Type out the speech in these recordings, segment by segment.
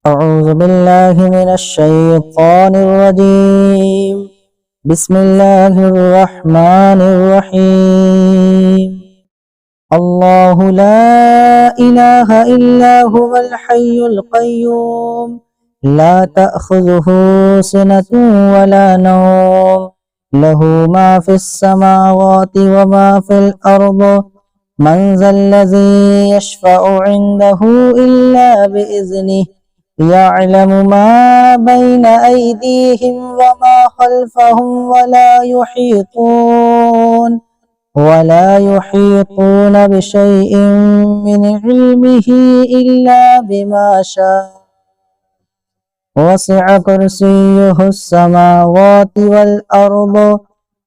أعوذ بالله من الشيطان الرجيم. بسم الله الرحمن الرحيم. الله لا إله إلا هو الحي القيوم لا تأخذه سنة ولا نوم له ما في السماوات وما في الأرض من ذا الذي يشفع عنده إلا بإذنه يعلم ما بين أيديهم وما خلفهم ولا يحيطون بشيء من علمه إلا بما شاء وسع كرسيه السماوات والأرض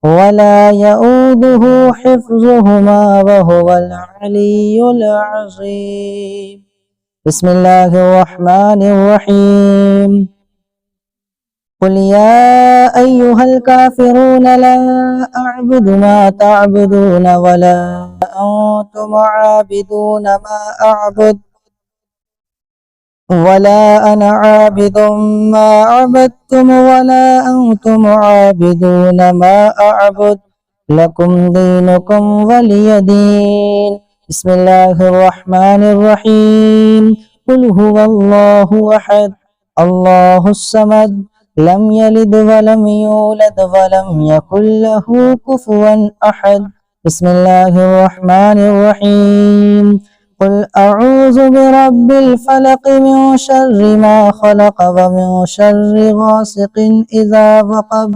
ولا يؤوده حفظهما وهو العلي العظيم. بسم الله الرحمن الرحيم. قل يا أيها الكافرون لا أعبد ما تعبدون ولا أنتم عابدون ما أعبد ولا أنا عابد ما عبدتم ولا أنتم عابدون ما أعبد لكم دينكم ولي دين. بسم الله الرحمن الرحيم. قل هو الله أحد الله الصمد لم يلد ولم يولد ولم يكن له كفوا أحد. بسم الله الرحمن الرحيم. قل أعوذ برب الفلق من شر ما خلق ومن شر غاسق إذا وقب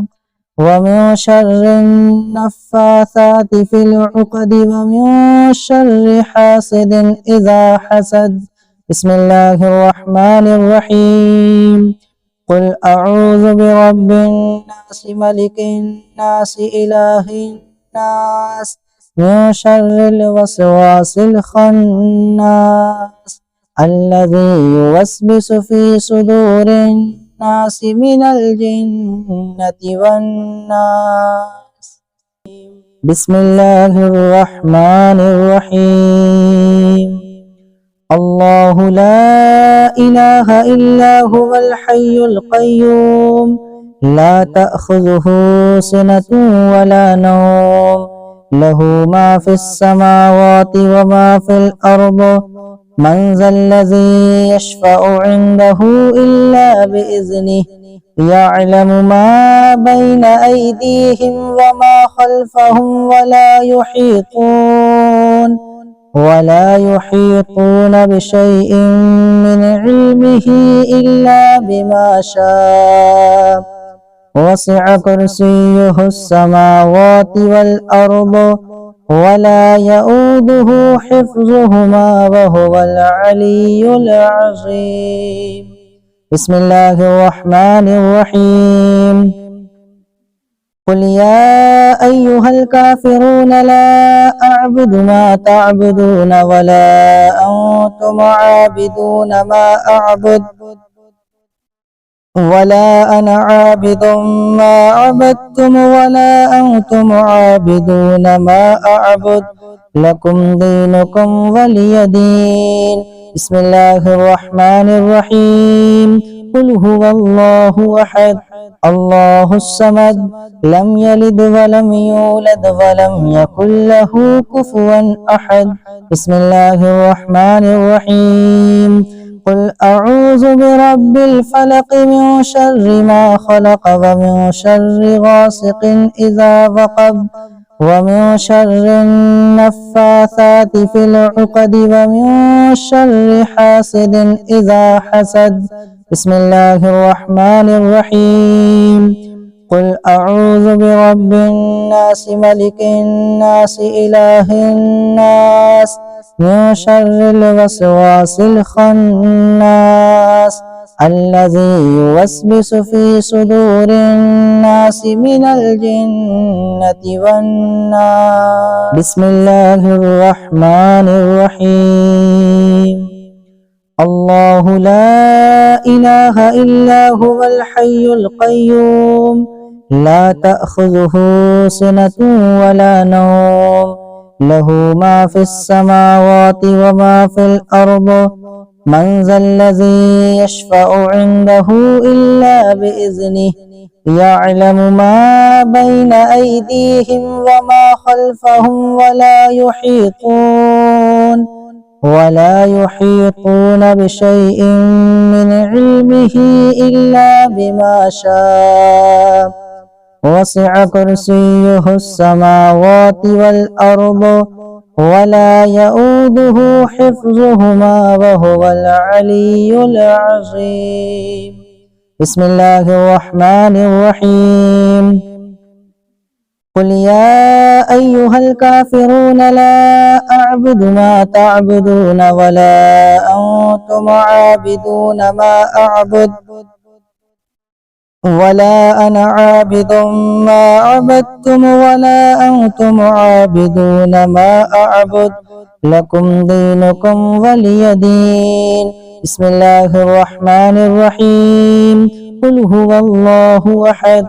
ومن شر النفاثات في العقد ومن شر حاسد إذا حسد. بسم الله الرحمن الرحيم. قل أعوذ برب الناس ملك الناس إله الناس من شر الوسواس الخناس الذي يوسوس في صدور الناس من الجنة والناس. بسم الله الرحمن الرحيم. الله لا إله إلا هو الحي القيوم لا تأخذه سنة ولا نوم له ما في السماوات وما في الأرض من ذا الذي يشفع عنده إلا بإذنه يعلم ما بين أيديهم وما خلفهم ولا يحيطون بشيء من علمه إلا بما شاء وسع كرسيه السماوات والأرض ولا يؤوده حفظهما وهو العلي العظيم. بسم الله الرحمن الرحيم. قل يا أيها الكافرون لا أعبد ما تعبدون ولا أنتم عابدون ما أعبد ولا أنا عابد ما عبدتم ولا أنتم عابدون ما أعبد لكم دينكم ولي دين. بسم الله الرحمن الرحيم. قل هو الله أحد الله الصمد لم يلد ولم يولد ولم يكن له كفوا أحد. بسم الله الرحمن الرحيم. قل أعوذ برب الفلق من شر ما خلق ومن شر غاسق إذا وقب ومن شر النفاثات في العقد ومن شر حاسد إذا حسد. بسم الله الرحمن الرحيم. قل أعوذ برب الناس ملك الناس إله الناس من شر الوسواس الخناس الذي يوسوس في صدور الناس من الجنة والناس. بسم الله الرحمن الرحيم. الله لا إله إلا هو الحي القيوم لا تأخذه سنة ولا نوم له ما في السماوات وما في الأرض من ذا الذي يشفع عنده إلا بإذنه يعلم ما بين أيديهم وما خلفهم ولا يحيطون بشيء من علمه إلا بما شاء وسع كرسيه السماوات والأرض ولا يؤوده حفظهما وهو العلي العظيم. بسم الله الرحمن الرحيم. قل يا أيها الكافرون لا أعبد ما تعبدون ولا أنتم عابدون ما أعبد ولا أنا عابد ما عبدتم ولا أنتم عابدون ما أعبد لكم دينكم ولي دين. بسم الله الرحمن الرحيم. قل هو الله أحد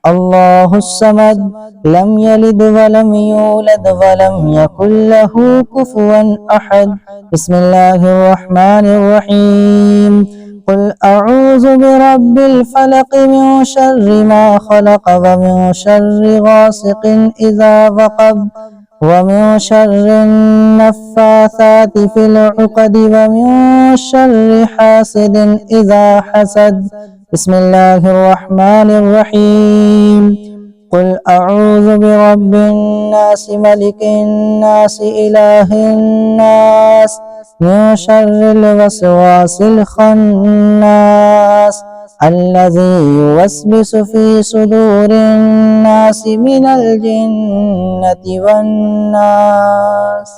الله الصمد لم يلد ولم يولد ولم يكن له كفوا أحد. بسم الله الرحمن الرحيم. قل أعوذ برب الفلق من شر ما خلق ومن شر غاسق إذا وقب ومن شر النفاثات في العقد ومن شر حاسد إذا حسد. بسم الله الرحمن الرحيم. قل أعوذ برب الناس ملك الناس إله الناس من شر الوسواس الخناس الذي يوسوس في صدور الناس من الجنة والناس.